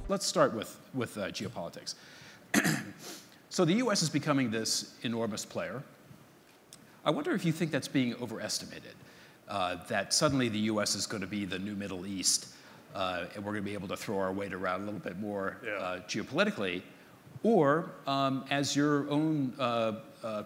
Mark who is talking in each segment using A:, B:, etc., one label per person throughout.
A: let's start with geopolitics. So the U.S. is becoming this enormous player. I wonder if you think that's being overestimated, that suddenly the U.S. is going to be the new Middle East, and we're going to be able to throw our weight around a little bit more geopolitically, or as your own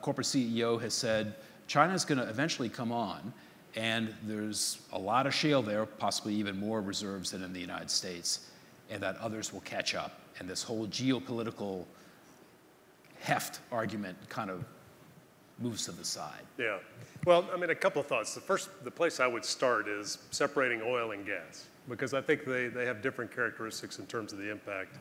A: corporate CEO has said, China's going to eventually come on, and there's a lot of shale there, possibly even more reserves than in the United States, and that others will catch up, and this whole geopolitical heft argument kind of moves to the side.
B: Yeah. Well, I mean, a couple of thoughts. The place I would start is separating oil and gas, because I think they have different characteristics in terms of the impact.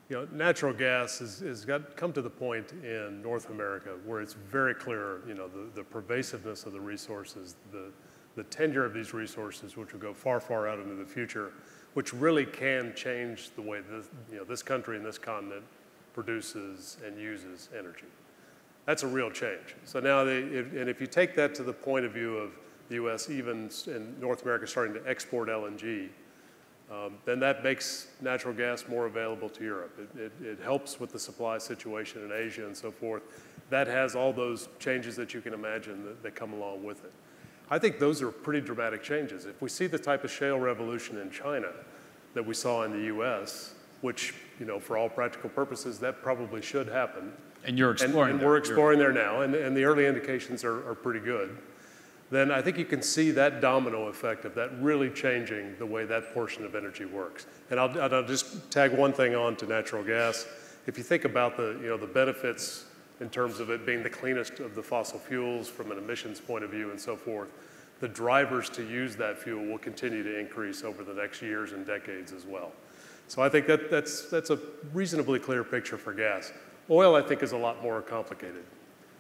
B: You know, natural gas has come to the point in North America where it's very clear, you know, the pervasiveness of the resources, the tenure of these resources, which will go far, far out into the future, which really can change the way this country and this continent produces and uses energy. That's a real change. So now, and if you take that to the point of view of the U.S., even in North America starting to export LNG, then that makes natural gas more available to Europe. It helps with the supply situation in Asia and so forth. That has all those changes that you can imagine that come along with it. I think those are pretty dramatic changes. If we see the type of shale revolution in China that we saw in the U.S., which, you know, for all practical purposes, that probably should happen.
A: And you're exploring
B: and we're exploring there now, and the early indications are pretty good. Then I think you can see that domino effect of that really changing the way that portion of energy works. And I'll just tag one thing on to natural gas. If you think about the benefits in terms of it being the cleanest of the fossil fuels from an emissions point of view and so forth, the drivers to use that fuel will continue to increase over the next years and decades as well. So I think that's a reasonably clear picture for gas. Oil, I think, is a lot more complicated.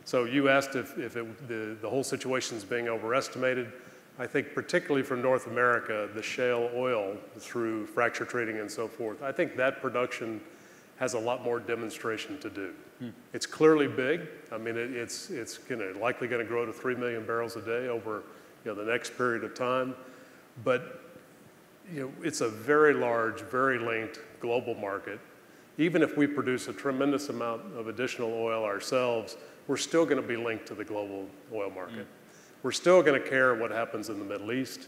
B: So you asked if the whole situation is being overestimated. I think particularly from North America, the shale oil through fracture trading and so forth, I think that production has a lot more demonstration to do. It's clearly big. I mean, it's likely going to grow to 3 million barrels a day over the next period of time. But it's a very large, very linked global market. Even if we produce a tremendous amount of additional oil ourselves, we're still going to be linked to the global oil market. We're still going to care what happens in the Middle East.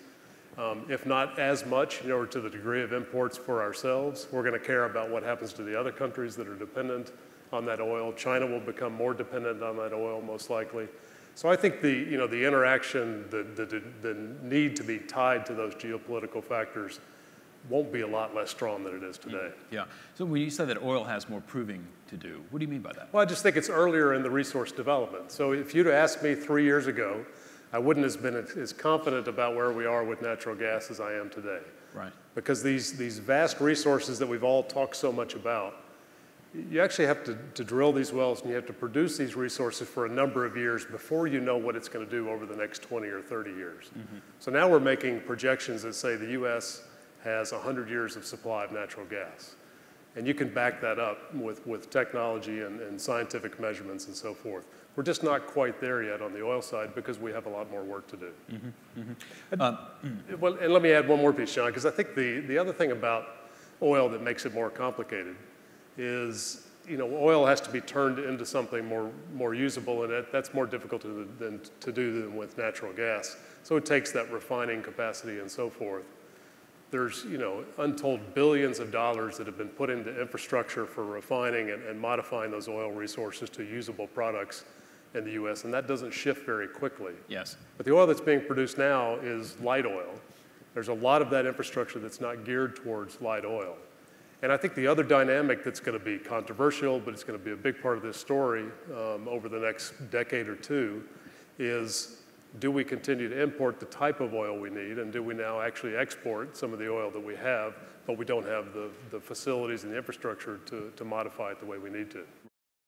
B: If not as much, or to the degree of imports for ourselves, we're going to care about what happens to the other countries that are dependent on that oil. China will become more dependent on that oil, most likely. So I think the interaction, the need to be tied to those geopolitical factors won't be a lot less strong than it is today.
A: Yeah. So when you said that oil has more proving to do, what do you mean by that?
B: Well, I just think it's earlier in the resource development. So if you'd asked me 3 years ago, I wouldn't have been as confident about where we are with natural gas as I am today.
A: Right.
B: Because these vast resources that we've all talked so much about, you actually have to drill these wells and you have to produce these resources for a number of years before you know what it's going to do over the next 20 or 30 years. So now we're making projections that say the U.S. has 100 years of supply of natural gas. And you can back that up with technology and scientific measurements and so forth. We're just not quite there yet on the oil side because we have a lot more work to do. Well, and let me add one more piece, John, because I think the other thing about oil that makes it more complicated is, oil has to be turned into something more usable, and that's more difficult to do than with natural gas. So it takes that refining capacity and so forth. There's, untold billions of dollars that have been put into infrastructure for refining and modifying those oil resources to usable products in the U.S., and that doesn't shift very quickly.
A: Yes.
B: But the oil that's being produced now is light oil. There's a lot of that infrastructure that's not geared towards light oil. And I think the other dynamic that's going to be controversial, but it's going to be a big part of this story over the next decade or two, is do we continue to import the type of oil we need, and do we now actually export some of the oil that we have, but we don't have the facilities and the infrastructure to modify it the way we need to?